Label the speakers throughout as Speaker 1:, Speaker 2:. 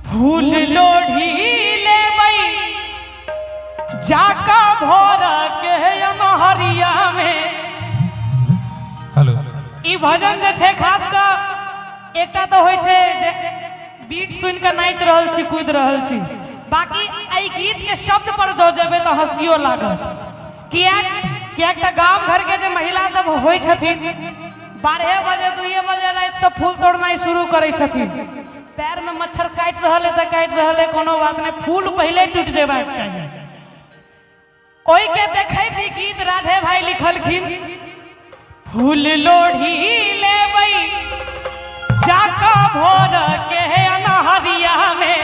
Speaker 1: फूल लोढ़ी लेबै जाका भोर के अनहरिया में।
Speaker 2: हेलो
Speaker 1: ई भजन जे छै खास कर एकटा तो होय छै जे बीट सुन के नाच रहल छी कूद रहल छी, बाकी एहि गीत के शब्द पर दो जेबे तो हंसियो लागत। कियाक त गांव घर के जे महिला सब होय छथिन 12 बजे 2 बजे रात सब फूल तोड़नाइ शुरू करे छथिन। पैर में मच्छर काट रहल है तो काट रहल है, कोनो बात नहीं, फूल पहले टूट जेबाक चाहिए। ओई के देखैत ई गीत राधे भाई लिखलखिन, फूल लोढ़ी लेबै जाका भोर के अनहरिया में।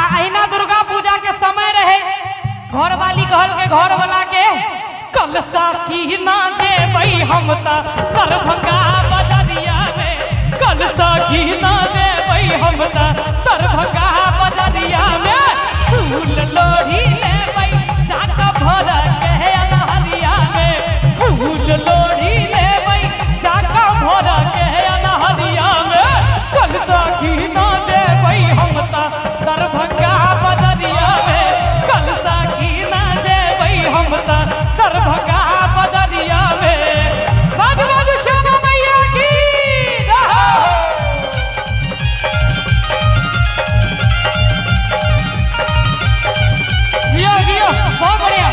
Speaker 1: अहिना दुर्गा पूजा के समय रहे, घर वाली कहल के घर वाला के कल साखी ना जेबै हम त दरभंगा बजरिया में। कल साखी ना जेबै हम त दरभंगा बजरिया में। फूल लोढ़ी लेबै जाका भोर के अनहरिया में। फूल लोढ़ी लेबै जाका भोर के अनहरिया में। कल साखी ना जेबै हम त दरभंगा बजरिया में। कल साखी ना जेबै हम त दरभंगा बजरिया में। बाज बाज श्यामा मैया की जियो जियो, बहुत बढ़िया।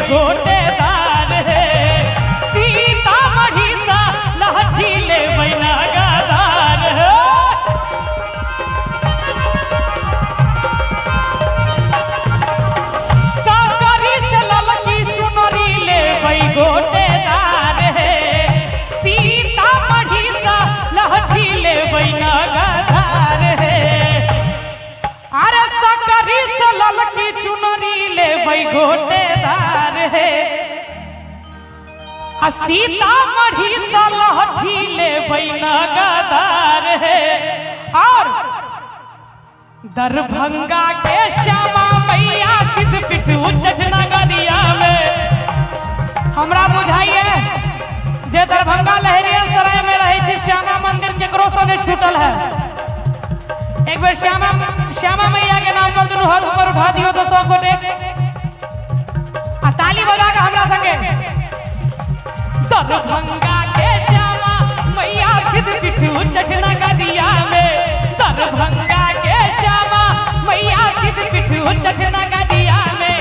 Speaker 1: गोटेदार है सीतामढ़ी सा लहठी ले बैनागादार है। साकरी से ललकी चुनरी ले बै गोटेदार है सीतामढ़ी सा लहठी ले बैनागादार है। अरे साकरी से ललकी चुनरी ले बै गोटेदार है सीतामढ़ी सा लहठी ले बैनागादार है। और दरभंगा के श्यामा मैया सिद्धपीठ उच्च नगरिया में। हमरा बुझाइए जे दरभंगा लहरिया सराय में रहे छी, श्यामा मंदिर केकरो से नहीं छूटल है। एक बार श्यामा मैया के नाम पर दुनू हाथ ऊपर उठा दियो तो सब गोटे ताली बजा के हमरा संगे। दरभंगा के श्यामा मैया सिद्धपीठ उच्च नगरिया में। दरभंगा के श्यामा मैया सिद्धपीठ उच्च नगरिया में।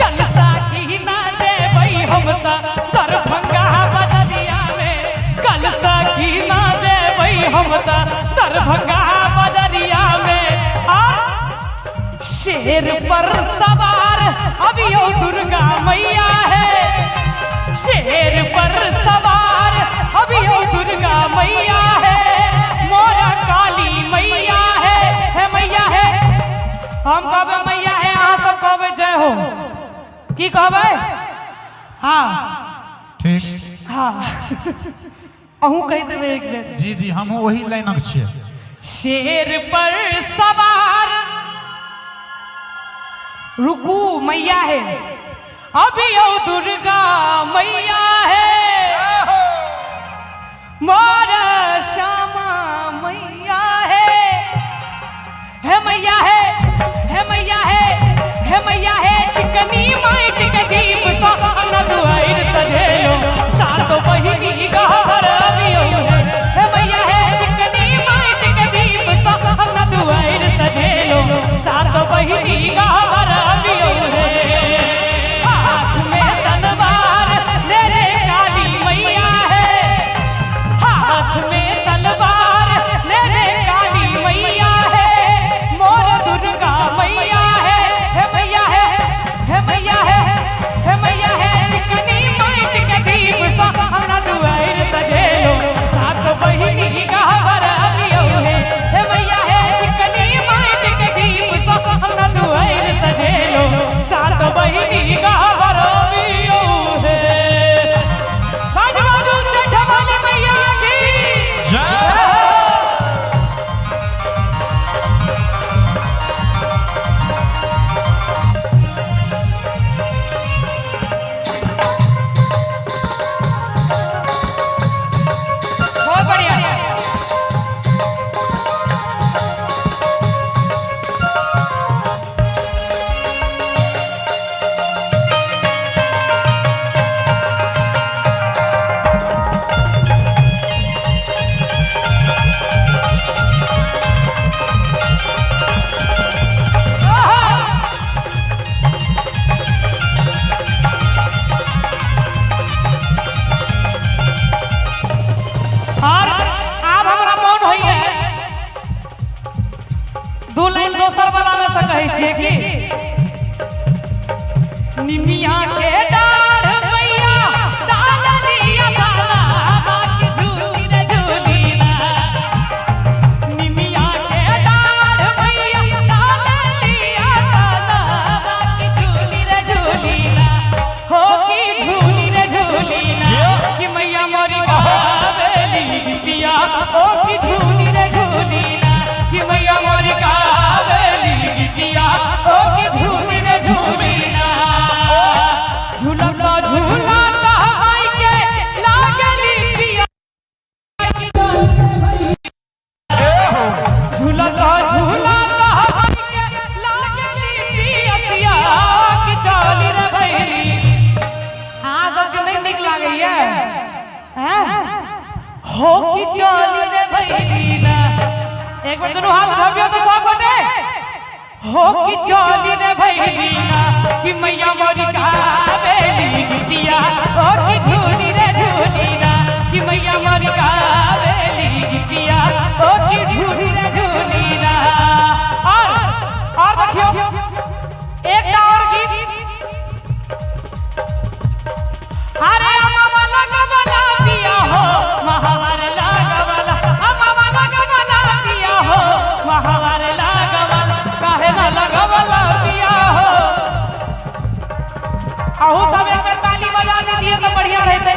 Speaker 1: कल साखी ना जेबै हम त दरभंगा बजरिया में। कल साखी ना जेबै हम त दरभंगा बजरिया में। और शेर पर सवार अभियो दुर्गा मैया है। शेर पर सवार अभियो दुर्गा मैया है। मोरा काली मैया है मैया है। हम कहबे मैया है, अहाँ सब कहबे जय हो। की कहबे? हाँ
Speaker 2: ठीक,
Speaker 1: हाँ अहूँ कह देबे एक बेर।
Speaker 2: जी जी, हम वही लाइनक छियै।
Speaker 1: शेर पर सवार रुकू मैया है, अभियो दुर्गा मैया है। मोरा श्यामा मैया है मैया है, है मैया है, है मैया है। चिकनी माइट के दीप सा दुआर सजेलो सातो बहिनी गहर अभियो है मैया है। चिकनी माइट के दीप सा दुआर सजेलो सातो बहिनी गहर अभियो है। हाथ में तलवार ले रे काली मैया है। हाथ में तलवार ले रे काली मैया है। मोर छिए कि निमिया के डाढ़ मैया डाल लिया साला बाकी झूली रे झूली ना। निमिया के डाढ़ मैया डाल लिया साला बाकी झूली रे झूली ना। हो की झूली रे झूली ना कि मैया मोरी गावेली गीतिया। हो की झूली रे झूली ना कि मैया मोरी गावेली गीतिया। हो की झूली रे झूली ना। झूलता झूलता आई के लागली पिया। झूलता झूलता आई के लागली पिया कि चली रे भैरी। हाँ सबके नहीं निक लागैया हो कि चली रे भैरी ना। एक बार दोनों हाथ उठाबियो तो सब गोटे हो कि चली रे भैरी ना कि मैया मोरी गावेली गीतिया। हो कि झूली रे झूली ना कि मैया मोरी गावेली गीतिया। हो कि झूली रे झूली ना। और देखियो एक और गीत। अरे अम्मा लगवला पिया हो महावर लगवला। अम्मा लगवला पिया हो महावर लगवला। काहे ना लगवला पिया हो। आहू सब एक ताली बजा दीजिए तो बढ़िया रहते।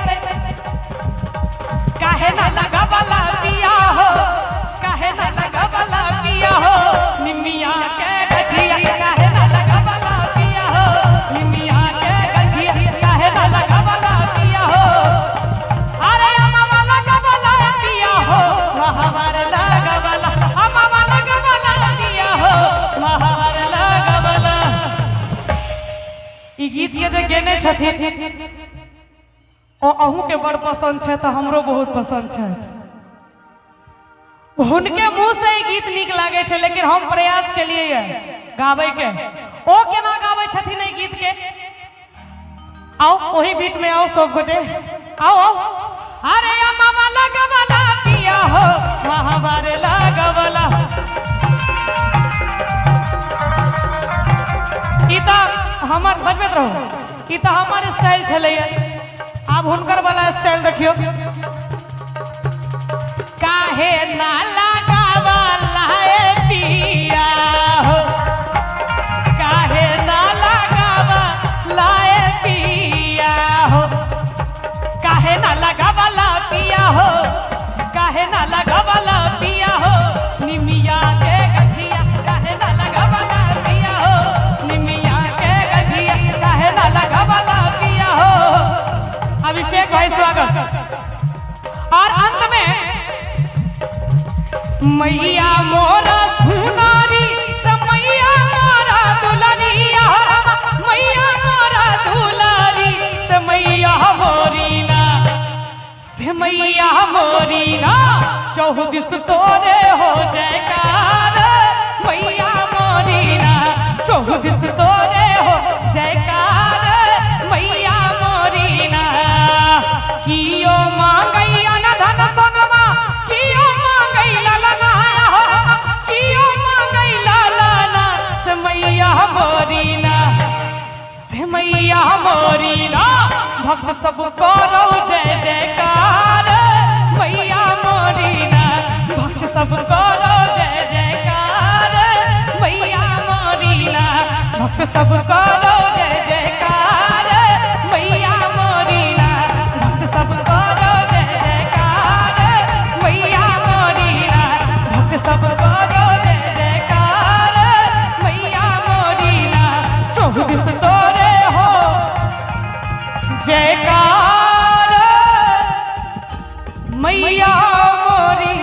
Speaker 1: काहे ना लगवला पिया हो। काहे ना लगवला पिया हो। निमिया के गछिया काहे ना लगवला पिया हो। निमिया के गछिया काहे ना लगवला पिया हो। अरे अम्मा लगवला पिया हो महावर लगवला। अम्मा लगवला पिया हो महावर लगवला। ई गीत के जे गेने छथिन ओ अहू के बड़ पसंद छै तो हमरो बहुत पसंद छै। हुनके मुंह से ई गीत निक लागे छै लेकिन हम प्रयास के लिए गावे के। ओ केना गावे छथिन ई गीत के आओ ओही बीट में आओ सब गोटे आओ आओ। अरे अम्मा लगवला पिया हो महावर लगवला। ई त हमर बजबैत रहो ई त हमर स्टाइल छले। अब हुनकर वाला स्टाइल देखियो। काहे ना लगावला पिया हो। काहे ना लगावला पिया हो। काहे ना लगावला पिया हो। काहे ना लगावला पिया हो। निमिया के गछिया काहे ना लगावला पिया हो। निमिया के गछिया काहे ना लगावला पिया हो। अभिषेक भाई स्वागत। और अंत में मैया मोरा सुनारी से मैया मोरा दुलारिया। मैया मोरा दुलारी से मैया मोरीना। से मैया मोरीना चौदिस तोरे हो जयकार। मैया मोरीना चौदिस तोरे हो जयकार। मैया मोरीना कियो मांगैया न धन सोनमा। कियो मांगैला ललाया हो। कियो मांगैला लाना से मैया मोरीना। से मैया मोरीना भक्त सब करो जय जयकार। मैया मोरीना भक्त सब करो जय जयकार। मैया मोरीना भक्त सब करो जय जयकार। मैया मोरीना भक्त सब करो जय जयकार। मैया मोरीना भक्त सब करो जय जयकार। मैया मोरीना चौदिस तोरे हो जयकार। मैया मोरी